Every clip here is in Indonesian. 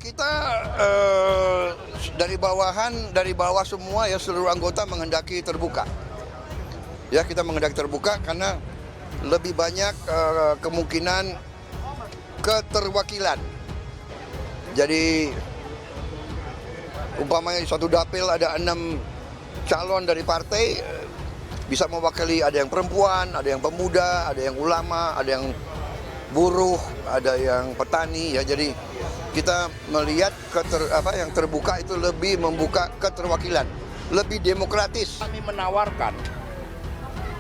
Kita dari bawah semua ya, seluruh anggota menghendaki terbuka. Ya, kita menghendaki terbuka karena lebih banyak kemungkinan keterwakilan. Jadi umpamanya di suatu dapil ada 6 calon dari partai, bisa mewakili, ada yang perempuan, ada yang pemuda, ada yang ulama, ada yang buruh, ada yang petani ya. Jadi kita melihat yang terbuka itu lebih membuka keterwakilan, lebih demokratis. Kami menawarkan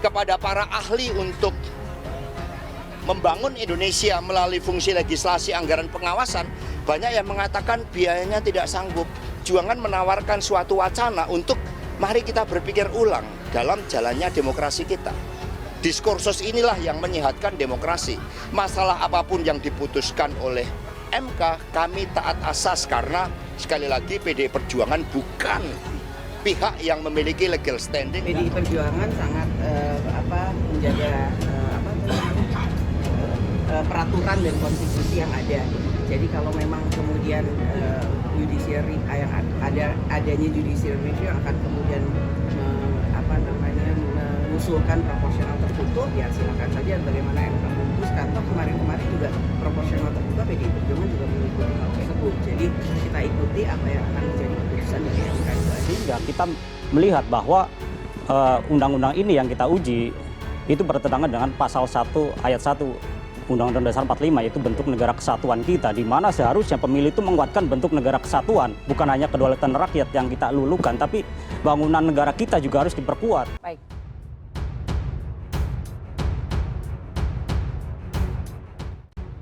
kepada para ahli untuk membangun Indonesia melalui fungsi legislasi, anggaran, pengawasan. Banyak yang mengatakan biayanya tidak sanggup. Juangan menawarkan suatu wacana untuk mari kita berpikir ulang dalam jalannya demokrasi kita. Diskursus inilah yang menyehatkan demokrasi. Masalah apapun yang diputuskan oleh MK, kami taat asas karena sekali lagi PDI Perjuangan bukan pihak yang memiliki legal standing. PDI Perjuangan sangat menjaga peraturan dan konstitusi yang ada. Jadi kalau memang kemudian judiciary yang adanya judiciary review yang akan kemudian mengusulkan proporsional tertutup, ya silakan saja bagaimana MK memutuskan. Toh kemarin-kemarin juga proporsional tertutup PDI Perjuangan juga mengikuti hal tersebut. Jadi kita ikuti apa yang akan menjadi keputusan dari MK itu. Sehingga kita melihat bahwa undang-undang ini yang kita uji itu bertentangan dengan pasal 1 ayat 1 Undang-Undang Dasar 45, yaitu bentuk negara kesatuan kita, di mana seharusnya pemilu itu menguatkan bentuk negara kesatuan, bukan hanya kedaulatan rakyat yang kita lulukan, tapi bangunan negara kita juga harus diperkuat. Baik.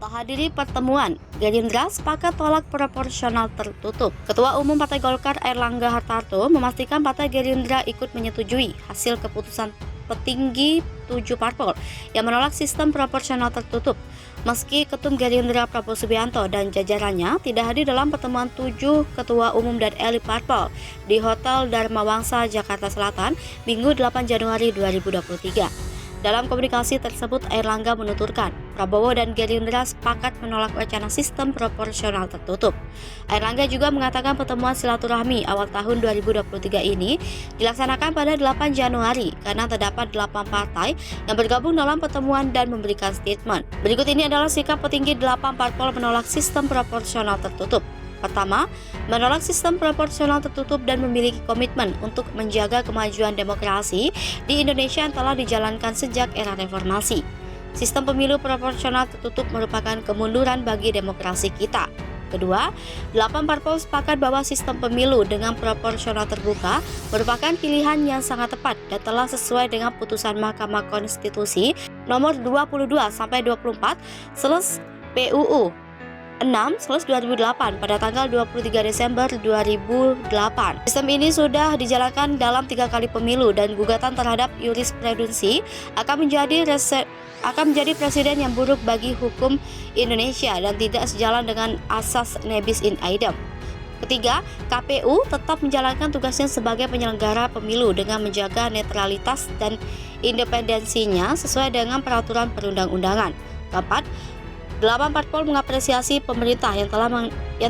Hadiri pertemuan, Gerindra sepakat tolak proporsional tertutup. Ketua Umum Partai Golkar Airlangga Hartarto memastikan Partai Gerindra ikut menyetujui hasil keputusan petinggi 7 parpol yang menolak sistem proporsional tertutup. Meski Ketum Gerindra Prabowo Subianto dan jajarannya tidak hadir dalam pertemuan 7 Ketua Umum dan elit parpol di Hotel Dharma Wangsa, Jakarta Selatan, Minggu 8 Januari 2023. Dalam komunikasi tersebut, Airlangga menuturkan Prabowo dan Gerindra sepakat menolak wacana sistem proporsional tertutup. Airlangga juga mengatakan pertemuan silaturahmi awal tahun 2023 ini dilaksanakan pada 8 Januari karena terdapat 8 partai yang bergabung dalam pertemuan dan memberikan statement. Berikut ini adalah sikap petinggi 8 parpol menolak sistem proporsional tertutup. Pertama, menolak sistem proporsional tertutup dan memiliki komitmen untuk menjaga kemajuan demokrasi di Indonesia yang telah dijalankan sejak era reformasi. Sistem pemilu proporsional tertutup merupakan kemunduran bagi demokrasi kita. Kedua, 8 parpol sepakat bahwa sistem pemilu dengan proporsional terbuka merupakan pilihan yang sangat tepat dan telah sesuai dengan putusan Mahkamah Konstitusi nomor 22-24 PUU 6/2008 pada tanggal 23 Desember 2008. Sistem ini sudah dijalankan dalam 3 kali pemilu dan gugatan terhadap jurisprudensi akan menjadi presiden yang buruk bagi hukum Indonesia dan tidak sejalan dengan asas nebis in idem. Ketiga, KPU tetap menjalankan tugasnya sebagai penyelenggara pemilu dengan menjaga netralitas dan independensinya sesuai dengan peraturan perundang-undangan. Keempat, 8 parpol mengapresiasi pemerintah yang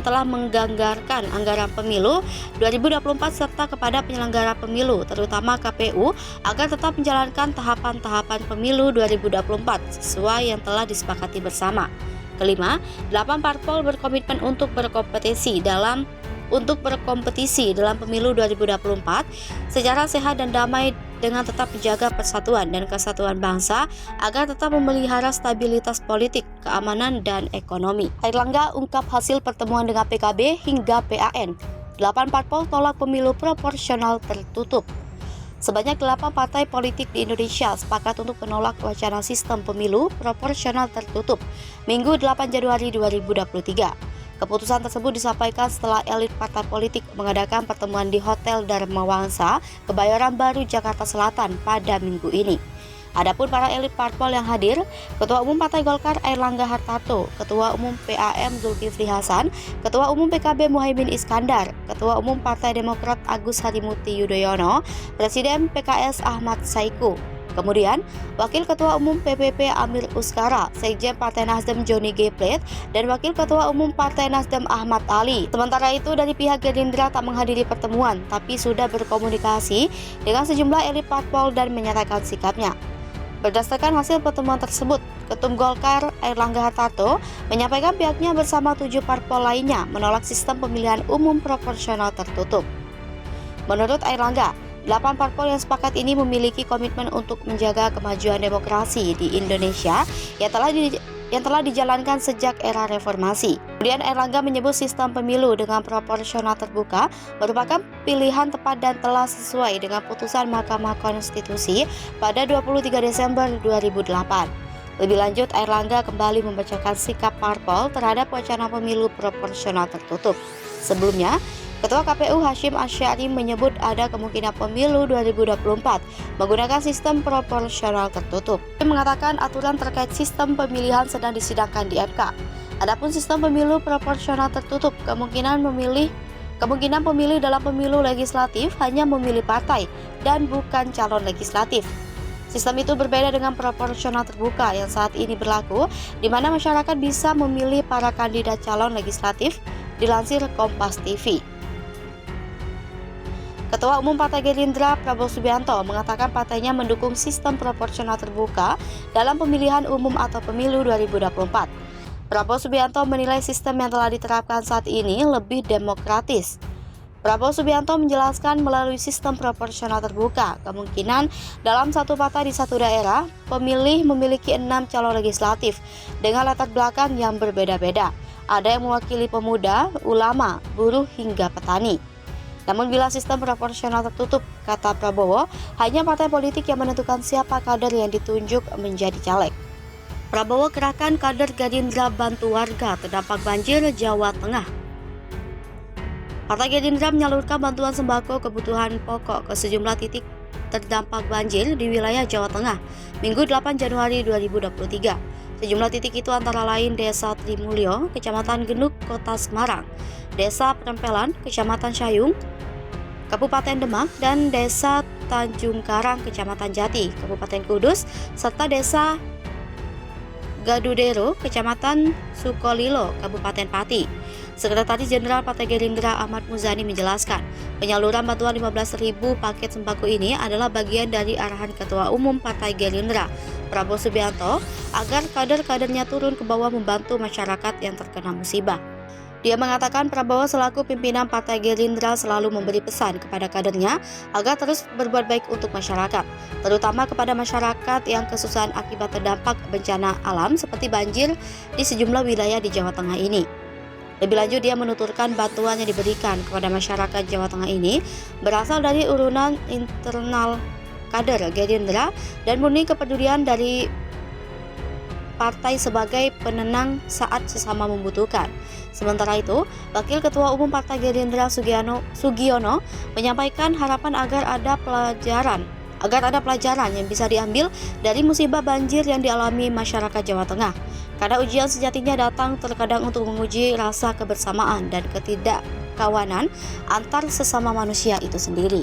telah menganggarkan anggaran pemilu 2024 serta kepada penyelenggara pemilu, terutama KPU, agar tetap menjalankan tahapan-tahapan pemilu 2024 sesuai yang telah disepakati bersama. Kelima, 8 parpol berkomitmen untuk berkompetisi dalam pemilu 2024 secara sehat dan damai dengan tetap menjaga persatuan dan kesatuan bangsa agar tetap memelihara stabilitas politik, keamanan, dan ekonomi. Airlangga ungkap hasil pertemuan dengan PKB hingga PAN. 8 parpol tolak pemilu proporsional tertutup. Sebanyak 8 partai politik di Indonesia sepakat untuk menolak wacana sistem pemilu proporsional tertutup Minggu 8 Januari 2023. Keputusan tersebut disampaikan setelah elit partai politik mengadakan pertemuan di Hotel Dharma Wangsa, Kebayoran Baru, Jakarta Selatan pada minggu ini. Adapun para elit parpol yang hadir, Ketua Umum Partai Golkar Airlangga Hartarto, Ketua Umum PAM Zulkifli Hasan, Ketua Umum PKB Muhaimin Iskandar, Ketua Umum Partai Demokrat Agus Harimurti Yudhoyono, Presiden PKS Ahmad Saiku, Kemudian, Wakil Ketua Umum PPP Amir Uskara, Sekjen Partai Nasdem Johnny G. Plate, dan Wakil Ketua Umum Partai Nasdem Ahmad Ali. Sementara itu, dari pihak Gerindra tak menghadiri pertemuan, tapi sudah berkomunikasi dengan sejumlah elit parpol dan menyatakan sikapnya. Berdasarkan hasil pertemuan tersebut, Ketum Golkar Airlangga Hartarto menyampaikan pihaknya bersama 7 parpol lainnya menolak sistem pemilihan umum proporsional tertutup. Menurut Airlangga, 8 parpol yang sepakat ini memiliki komitmen untuk menjaga kemajuan demokrasi di Indonesia yang telah dijalankan sejak era reformasi. Kemudian Airlangga menyebut sistem pemilu dengan proporsional terbuka merupakan pilihan tepat dan telah sesuai dengan putusan Mahkamah Konstitusi pada 23 Desember 2008. Lebih lanjut, Airlangga kembali membacakan sikap parpol terhadap wacana pemilu proporsional tertutup. Sebelumnya, Ketua KPU Hashim Asy'ari menyebut ada kemungkinan pemilu 2024 menggunakan sistem proporsional tertutup. Dia mengatakan aturan terkait sistem pemilihan sedang disidangkan di MK. Adapun sistem pemilu proporsional tertutup, kemungkinan pemilih dalam pemilu legislatif hanya memilih partai dan bukan calon legislatif. Sistem itu berbeda dengan proporsional terbuka yang saat ini berlaku, di mana masyarakat bisa memilih para kandidat calon legislatif, dilansir Kompas TV. Ketua Umum Partai Gerindra Prabowo Subianto mengatakan partainya mendukung sistem proporsional terbuka dalam pemilihan umum atau pemilu 2024. Prabowo Subianto menilai sistem yang telah diterapkan saat ini lebih demokratis. Prabowo Subianto menjelaskan melalui sistem proporsional terbuka, kemungkinan dalam satu partai di satu daerah, pemilih memiliki 6 calon legislatif dengan latar belakang yang berbeda-beda. Ada yang mewakili pemuda, ulama, buruh, hingga petani. Namun bila sistem proporsional tertutup, kata Prabowo, hanya partai politik yang menentukan siapa kader yang ditunjuk menjadi caleg. Prabowo kerahkan kader Gerindra bantu warga terdampak banjir Jawa Tengah. Partai Gerindra menyalurkan bantuan sembako kebutuhan pokok ke sejumlah titik terdampak banjir di wilayah Jawa Tengah, Minggu 8 Januari 2023. Sejumlah titik itu antara lain Desa Trimulyo, Kecamatan Genuk, Kota Semarang, Desa Perempelan, Kecamatan Sayung, Kabupaten Demak, dan Desa Tanjung Karang, Kecamatan Jati, Kabupaten Kudus, serta Desa Gadudero, Kecamatan Sukolilo, Kabupaten Pati. Sekretaris Jenderal Partai Gerindra Ahmad Muzani menjelaskan, penyaluran bantuan 15.000 paket sembako ini adalah bagian dari arahan Ketua Umum Partai Gerindra Prabowo Subianto agar kader-kadernya turun ke bawah membantu masyarakat yang terkena musibah. Dia mengatakan Prabowo selaku pimpinan Partai Gerindra selalu memberi pesan kepada kadernya agar terus berbuat baik untuk masyarakat, terutama kepada masyarakat yang kesusahan akibat terdampak bencana alam seperti banjir di sejumlah wilayah di Jawa Tengah ini. Lebih lanjut, dia menuturkan bantuan yang diberikan kepada masyarakat Jawa Tengah ini berasal dari urunan internal kader Gerindra dan murni kepedulian dari partai sebagai penenang saat sesama membutuhkan. Sementara itu, Wakil Ketua Umum Partai Gerindra Sugiono menyampaikan harapan agar ada pelajaran yang bisa diambil dari musibah banjir yang dialami masyarakat Jawa Tengah. Karena ujian sejatinya datang terkadang untuk menguji rasa kebersamaan dan ketidakkawanan antar sesama manusia itu sendiri.